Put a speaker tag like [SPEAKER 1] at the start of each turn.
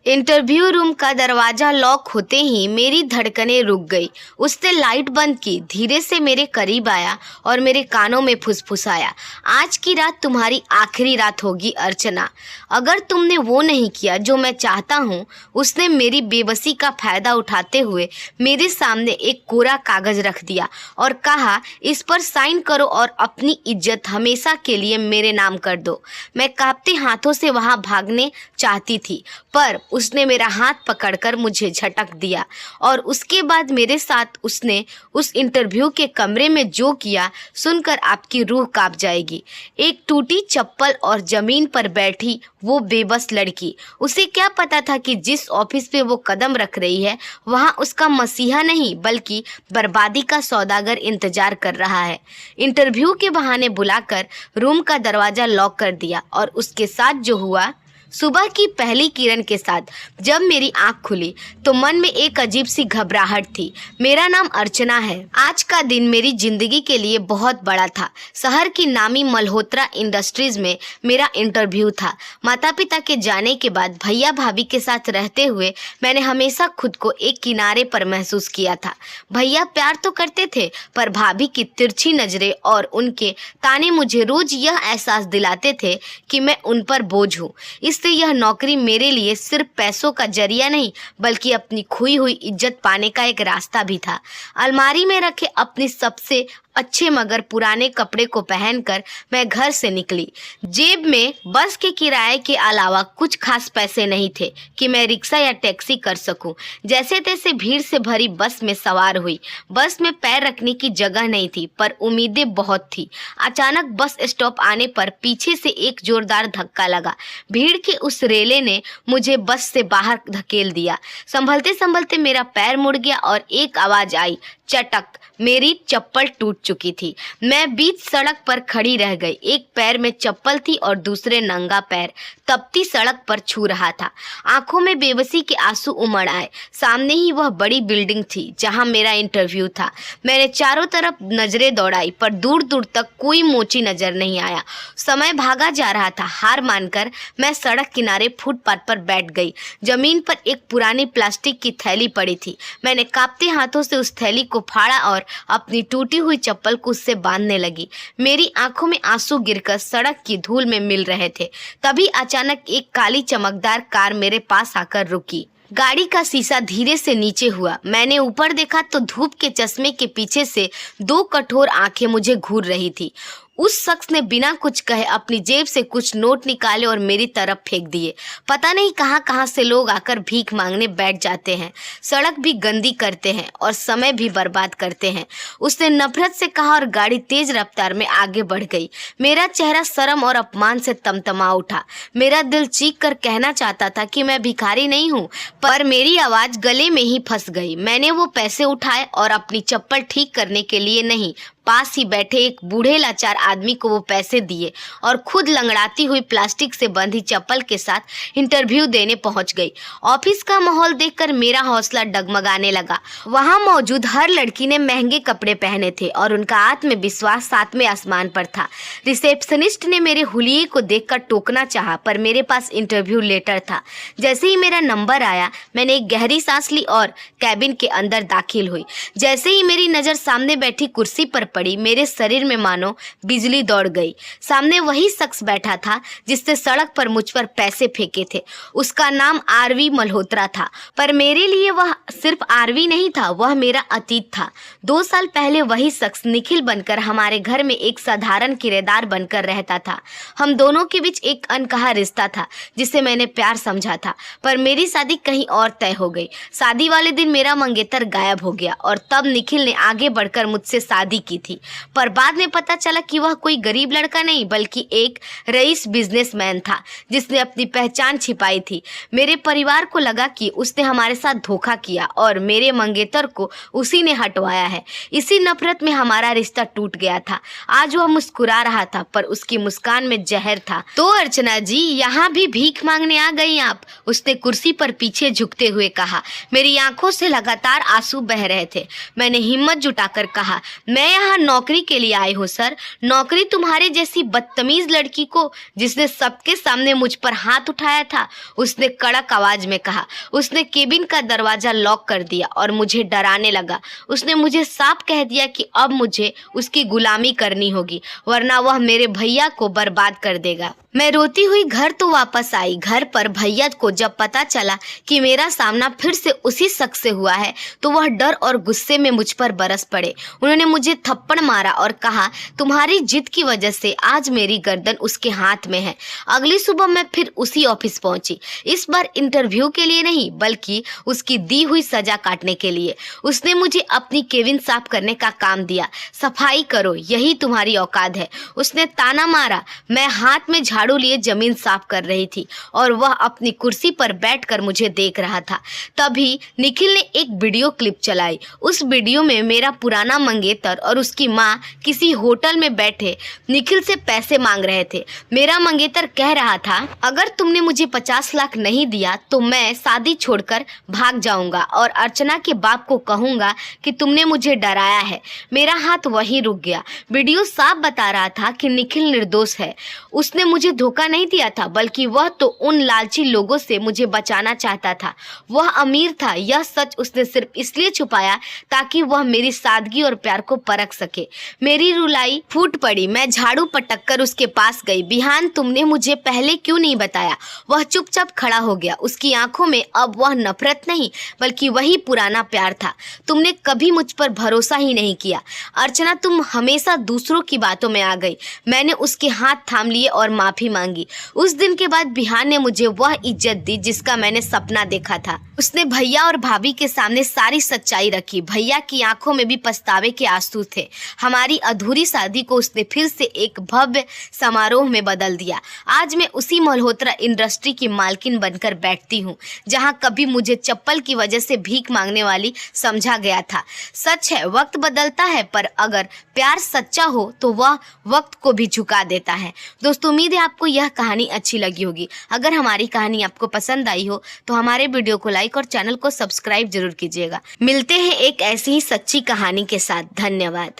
[SPEAKER 1] Interview room का दरवाजा lock होते ही मेरी धड़कनें रुक गई। उसने लाइट बंद की, धीरे से मेरे करीब आया और मेरे कानों में फुसफुसाया, आज की रात तुम्हारी आखिरी रात होगी अर्चना, अगर तुमने वो नहीं किया जो मैं चाहता हूँ। उसने मेरी बेबसी का फायदा उठाते हुए मेरे सामने एक कोरा कागज रख दिया और कहा, इस पर साइन करो और अपनी इज्जत हमेशा के लिए मेरे नाम कर दो। मैं कांपते हाथों से वहाँ भागने चाहती थी, पर उसने मेरा हाथ पकड़कर मुझे झटक दिया और उसके बाद मेरे साथ उसने उस इंटरव्यू के कमरे में जो किया सुनकर आपकी रूह कांप जाएगी। एक टूटी चप्पल और जमीन पर बैठी वो बेबस लड़की, उसे क्या पता था कि जिस ऑफिस पे वो कदम रख रही है वहाँ उसका मसीहा नहीं बल्कि बर्बादी का सौदागर इंतजार कर रहा है। इंटरव्यू के बहाने बुलाकर रूम का दरवाजा लॉक कर दिया और उसके साथ जो हुआ, सुबह की पहली किरण के साथ जब मेरी आंख खुली तो मन में एक अजीब सी घबराहट थी। मेरा नाम अर्चना है। आज का दिन मेरी जिंदगी के लिए बहुत बड़ा था। शहर की नामी मल्होत्रा इंडस्ट्रीज में मेरा इंटरव्यू था। माता पिता के जाने के बाद भैया भाभी के साथ रहते हुए मैंने हमेशा खुद को एक किनारे पर महसूस किया था। भैया प्यार तो करते थे, पर भाभी की तिरछी नजरें और उनके ताने मुझे रोज यह एहसास दिलाते थे कि मैं उन पर बोझ हूँ। इसलिए यह नौकरी मेरे लिए सिर्फ पैसों का जरिया नहीं बल्कि अपनी खोई हुई इज्जत पाने का एक रास्ता भी था। अलमारी में रखे अपने सबसे अच्छे मगर पुराने कपड़े को पहनकर मैं घर से निकली। जेब में बस के किराए के अलावा कुछ खास पैसे नहीं थे कि मैं रिक्शा या टैक्सी कर सकूं। जैसे तैसे भीड़ से भरी बस में सवार हुई। बस में पैर रखने की जगह नहीं थी, पर उम्मीदें बहुत थी। अचानक बस स्टॉप आने पर पीछे से एक जोरदार धक्का लगा। भीड़ के उस रेले ने मुझे बस से बाहर धकेल दिया। संभलते संभलते मेरा पैर मुड़ गया और एक आवाज आई, चटक। मेरी चप्पल टूट चुकी थी। मैं बीच सड़क पर खड़ी रह गई। एक पैर में चप्पल थी और दूसरे नंगा पैर तपती सड़क पर छू रहा था। आंखों में बेबसी के आंसू उमड़ आए। सामने ही वह बड़ी बिल्डिंग थी जहां मेरा इंटरव्यू था। मैंने चारों तरफ नजरें दौड़ाई, पर दूर दूर तक कोई मोची नजर नहीं आया। समय भागा जा रहा था। हार मानकर मैं सड़क किनारे फुटपाथ पर बैठ गई। जमीन पर एक पुरानी प्लास्टिक की थैली पड़ी थी। मैंने कांपते हाथों से उस थैली को फाड़ा और अपनी टूटी हुई चप्पल को उससे बांधने लगी। मेरी आंखों में आंसू गिरकर सड़क की धूल में मिल रहे थे। तभी अचानक एक काली चमकदार कार मेरे पास आकर रुकी। गाड़ी का शीशा धीरे से नीचे हुआ। मैंने ऊपर देखा तो धूप के चश्मे के पीछे से दो कठोर आंखें मुझे घूर रही थी। उस शख्स ने बिना कुछ कहे अपनी जेब से कुछ नोट निकाले और मेरी तरफ फेंक दिए। पता नहीं कहां कहां से लोग आकर भीख मांगने बैठ जाते हैं, सड़क भी गंदी करते हैं और समय भी बर्बाद करते हैं। उसने नफरत से कहा और गाड़ी तेज रफ्तार में आगे बढ़ गई। मेरा चेहरा शर्म और अपमान से तमतमा उठा। मेरा दिल चीख कर कहना चाहता था कि मैं भिखारी नहीं हूँ, पर मेरी आवाज गले में ही फंस गई। मैंने वो पैसे उठाए और अपनी चप्पल ठीक करने के लिए नहीं, पास ही बैठे एक बूढ़े लाचार आदमी को वो पैसे दिए और खुद लंगड़ाती हुई प्लास्टिक से बंधी चप्पल के साथ इंटरव्यू देने पहुंच गई। ऑफिस का माहौल देखकर मेरा हौसला डगमगाने लगा। वहां मौजूद हर लड़की ने महंगे कपड़े पहने थे और उनका आत्मविश्वास सातवें आसमान पर था। रिसेप्शनिस्ट ने मेरे हुलिये को देखकर टोकना चाहा, पर मेरे पास इंटरव्यू लेटर था। जैसे ही मेरा नंबर आया, मैंने एक गहरी सांस ली और कैबिन के अंदर दाखिल हुई। जैसे ही मेरी नजर सामने बैठी कुर्सी पर पड़ी, मेरे शरीर में मानो बिजली दौड़ गई। सामने वही शख्स बैठा था जिसने सड़क पर मुझ पर पैसे फेंके थे। उसका नाम आरवी मल्होत्रा था, पर मेरे लिए वह सिर्फ आरवी नहीं था, वह मेरा अतीत था। 2 साल पहले वही शख्स निखिल बनकर हमारे घर में एक साधारण किराएदार बनकर रहता था। हम दोनों के बीच एक अनकहा रिश्ता था जिसे मैंने प्यार समझा था, पर मेरी शादी कहीं और तय हो गई। शादी वाले दिन मेरा मंगेतर गायब हो गया और तब निखिल ने आगे बढ़कर मुझसे शादी की थी, पर बाद में पता चला कि वह कोई गरीब लड़का नहीं बल्कि एक रईस बिजनेसमैन था जिसने अपनी पहचान छिपाई थी। मेरे परिवार को लगा कि उसने हमारे साथ धोखा किया और मेरे मंगेतर को उसी ने हटवाया है। इसी नफरत में हमारा रिश्ता टूट गया था। आज वह मुस्कुरा रहा था, पर उसकी मुस्कान में जहर था। तो अर्चना जी, यहाँ भी भीख मांगने आ गई आप? उसने कुर्सी पर पीछे झुकते हुए कहा। मेरी आंखों से लगातार आंसू बह रहे थे। मैंने हिम्मत जुटाकर कहा, मैं यहाँ यहाँ नौकरी के लिए आए हो सर। नौकरी तुम्हारे जैसी बदतमीज लड़की को, जिसने सबके सामने मुझ पर हाथ उठाया था, उसने कड़क आवाज में कहा। उसने केबिन का दरवाजा लॉक कर दिया और मुझे डराने लगा। उसने मुझे साफ कह दिया कि अब मुझे उसकी गुलामी करनी होगी, वरना वह मेरे भैया को बर्बाद कर देगा। मैं रोती हुई घर तो वापस आई। घर पर भैया को जब पता चला कि मेरा सामना फिर से उसी शख्स से हुआ है तो वह डर और गुस्से में मुझ पर बरस पड़े। उन्होंने मुझे थप्पड़ मारा और कहा, तुम्हारी जिद की वजह से आज मेरी गर्दन उसके हाथ में है। अगली सुबह मैं फिर उसी ऑफिस पहुंची, इस बार इंटरव्यू के लिए नहीं बल्कि उसकी दी हुई सजा काटने के लिए। उसने मुझे अपनी केबिन साफ करने का काम दिया। सफाई करो, यही तुम्हारी औकात है, उसने ताना मारा। मैं हाथ में झाड़ू लिए जमीन साफ कर रही थी और वह अपनी कुर्सी पर बैठकर मुझे देख रहा था। तभी निखिल ने एक वीडियो क्लिप चलाई। उस वीडियो में मेरा पुराना मंगेतर और उसकी माँ किसी होटल में बैठे निखिल से पैसे मांग रहे थे। मेरा मंगेतर कह रहा था, अगर तुमने मुझे 50 लाख नहीं दिया तो मैं शादी छोड़कर भाग जाऊंगा और अर्चना के बाप को कहूंगा कि तुमने मुझे डराया है। मेरा हाथ वहीं रुक गया। वीडियो साफ बता रहा था कि निखिल निर्दोष है। उसने मुझे धोखा नहीं दिया था, बल्कि वह तो उन लालची लोगों से मुझे बचाना चाहता था। वह अमीर था, यह सच उसने सिर्फ इसलिए छुपाया ताकि वह मेरी सादगी और प्यार को परख सके। मेरी रुलाई फूट पड़ी। मैं झाड़ू पटक कर उसके पास गई। बिहान, तुमने मुझे पहले क्यों नहीं बताया? वह चुपचाप खड़ा हो गया। उसकी आंखों में अब वह नफरत नहीं बल्कि वही पुराना प्यार था। तुमने कभी मुझ पर भरोसा ही नहीं किया अर्चना, तुम हमेशा दूसरों की बातों में आ गई। मैंने उसके हाथ थाम लिए और माफी मांगी। उस दिन के बाद बिहान ने मुझे वह इज्जत दी जिसका मैंने सपना देखा था। उसने भैया और भाभी के सामने सारी सच्चाई रखी। भैया की आंखों में भी पछतावे के आंसू थे। हमारी अधूरी शादी को उसने फिर से एक भव्य समारोह में बदल दिया। आज मैं उसी मल्होत्रा इंडस्ट्री की मालकिन बनकर बैठती हूँ जहाँ कभी मुझे चप्पल की वजह से भीख मांगने वाली समझा गया था। सच है, वक्त बदलता है, पर अगर प्यार सच्चा हो तो वह वक्त को भी झुका देता है। दोस्तों, उम्मीद है आपको यह कहानी अच्छी लगी होगी। अगर हमारी कहानी आपको पसंद आई हो तो हमारे वीडियो को लाइक और चैनल को सब्सक्राइब जरूर कीजिएगा। मिलते हैं एक ऐसी ही सच्ची कहानी के साथ। धन्यवाद।